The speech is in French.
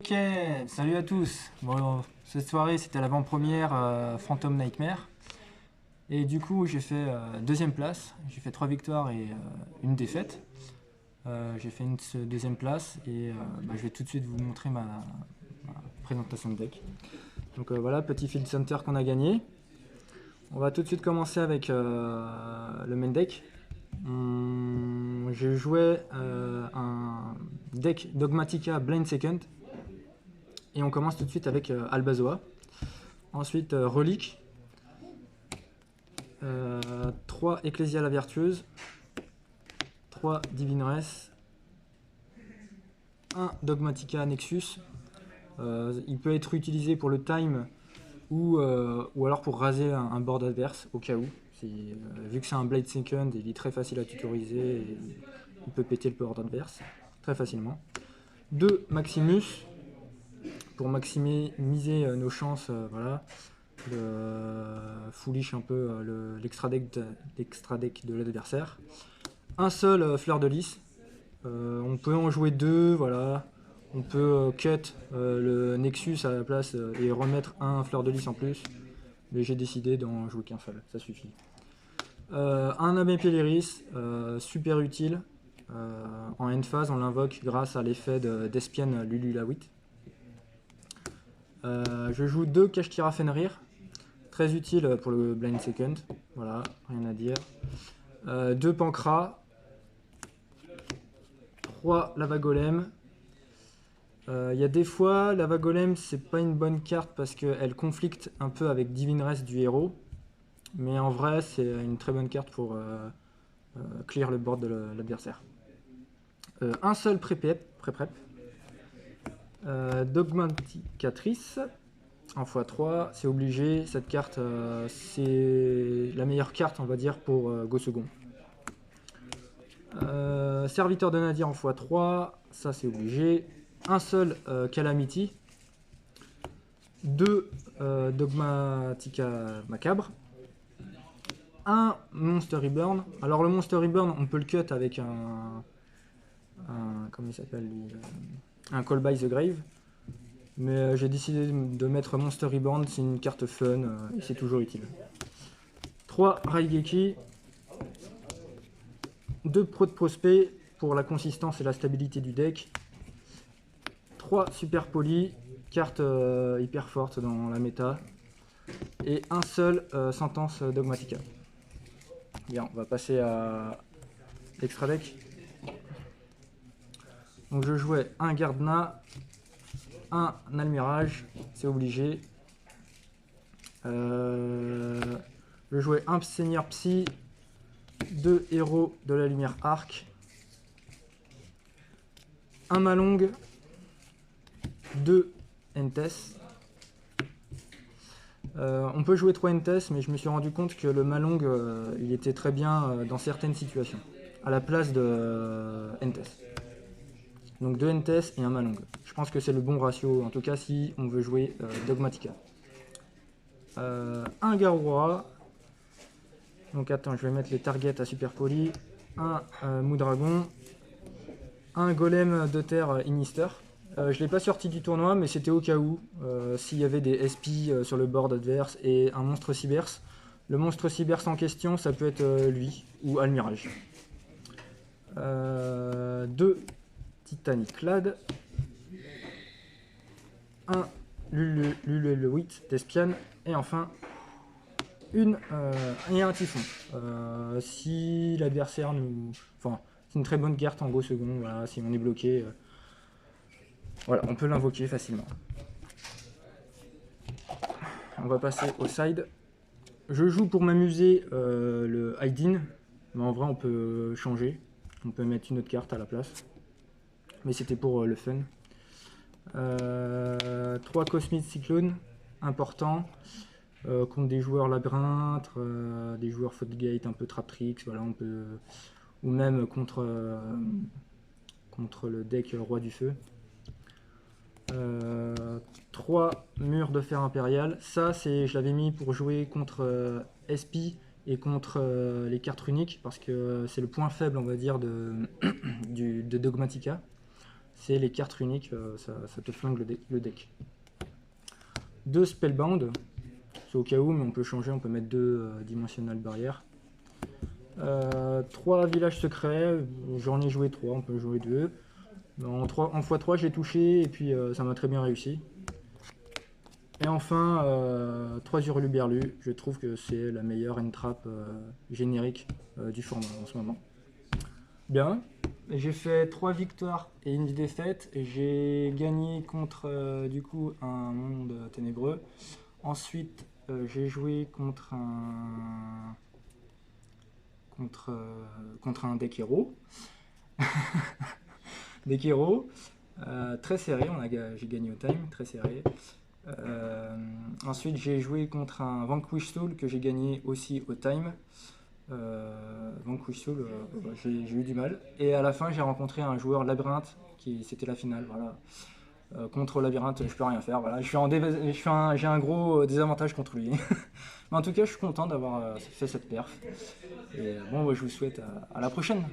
Ok, salut à tous. Bon, cette soirée c'était l'avant-première Phantom Nightmare. Et du coup j'ai fait deuxième place. J'ai fait 3 victoires et une défaite. J'ai fait une deuxième place et je vais tout de suite vous montrer ma présentation de deck. Donc voilà, petit field center qu'on a gagné. On va tout de suite commencer avec le main deck. J'ai joué un deck Dogmatica Blind Second. Et on commence tout de suite avec Albazoa. Ensuite, Relique. 3 Ecclesia la Vertueuse. 3 Divineresse. 1 Dogmatica Nexus. Il peut être utilisé pour le time ou alors pour raser un board adverse au cas où. Vu que c'est un Blade Second, il est très facile à tutoriser et il peut péter le board adverse très facilement. 2 Maximus pour maximiser nos chances, voilà, de foolish un peu l'extra deck de l'adversaire. Un seul Fleur de Lys. On peut en jouer 2, voilà. On peut cut le Nexus à la place et remettre un Fleur de Lys en plus. Mais j'ai décidé d'en jouer qu'un seul, ça suffit. Un Abbé Peleris, super utile. En end phase, on l'invoque grâce à l'effet d'Espienne Lululawit. Je joue 2 Kashtira Fenrir, très utile pour le Blind Second, voilà, rien à dire. 2 Pancras, 3 Lava Golem. Il y a des fois, Lava Golem, c'est pas une bonne carte parce qu'elle conflicte un peu avec Divineresse du héros, mais en vrai, c'est une très bonne carte pour clear le board de l'adversaire. Un seul pré-prep, Dogmaticatrice en x3, c'est obligé. Cette carte, c'est la meilleure carte, on va dire, pour Go Second. Serviteur de Nadir en x3, ça c'est obligé. Un seul Calamity. 2 Dogmatica Macabre. Un Monster Reborn. Alors le Monster Reborn, on peut le cut avec comment il s'appelle lui, un Call by the Grave. Mais j'ai décidé de mettre Monster Reborn, c'est une carte fun et c'est toujours utile. 3 Raigeki. 2 Pro de Prospect pour la consistance et la stabilité du deck. 3 Super Poly, carte hyper forte dans la méta. Et un seul Sentence Dogmatica. Bien, on va passer à l'extra deck. Donc je jouais un Gardna, un Almirage, c'est obligé. Je jouais un Seigneur Psy, 2 Héros de la Lumière Arc, un Malong, 2 Entes. On peut jouer 3 Entes, mais je me suis rendu compte que le Malong, il était très bien dans certaines situations, à la place de Entes. Donc 2 Entes et un Malong. Je pense que c'est le bon ratio, en tout cas si on veut jouer Dogmatica. Un Garura. Donc attends, je vais mettre les targets à Super Poly. Un Moudragon. Un Golem de terre Inister. Je ne l'ai pas sorti du tournoi, mais c'était au cas où, s'il y avait des SP sur le board adverse et un monstre Cybers. Le monstre Cybers en question, ça peut être lui, ou Almirage. 2 Titanic Clad. 1 Lululawit d'Espiane. Et enfin, un Typhon. Si l'adversaire nous... Enfin, c'est une très bonne carte en Go Second, voilà, si on est bloqué... Voilà, on peut l'invoquer facilement. On va passer au side. Je joue pour m'amuser le Hiding, mais en vrai on peut changer. On peut mettre une autre carte à la place. Mais c'était pour le fun. 3 Cosmic Cyclone, important. Contre des joueurs labyrinthe, des joueurs Fault-Gate, un peu Trap-Tricks, voilà, on peut... Ou même contre le deck Roi du Feu. 3 murs de fer impérial. Ça, je l'avais mis pour jouer contre SP et contre les cartes runiques, parce que c'est le point faible, on va dire, de Dogmatica. c'est les cartes runiques, ça te flingue le deck. 2 Spellbound, c'est au cas où, mais on peut changer, on peut mettre 2 Dimensional Barrière. 3 Villages Secrets, j'en ai joué 3, on peut jouer 2. En x3 j'ai touché et puis ça m'a très bien réussi. Et enfin, 3 Hurluberlus, je trouve que c'est la meilleure entrap générique du format en ce moment. Bien, j'ai fait 3 victoires et une défaite. J'ai gagné contre du coup un monde ténébreux. Ensuite, j'ai joué contre un deck héros. Deck héros, très serré, j'ai gagné au time, très serré. Ensuite, j'ai joué contre un Vanquish Soul que j'ai gagné aussi au time. Vanquish Soul, j'ai eu du mal. Et à la fin, j'ai rencontré un joueur Labyrinthe, c'était la finale. Voilà. Contre Labyrinthe, je peux rien faire. Voilà. J'ai un gros désavantage contre lui. Mais en tout cas, je suis content d'avoir fait cette perf. Et bon, je vous souhaite à la prochaine.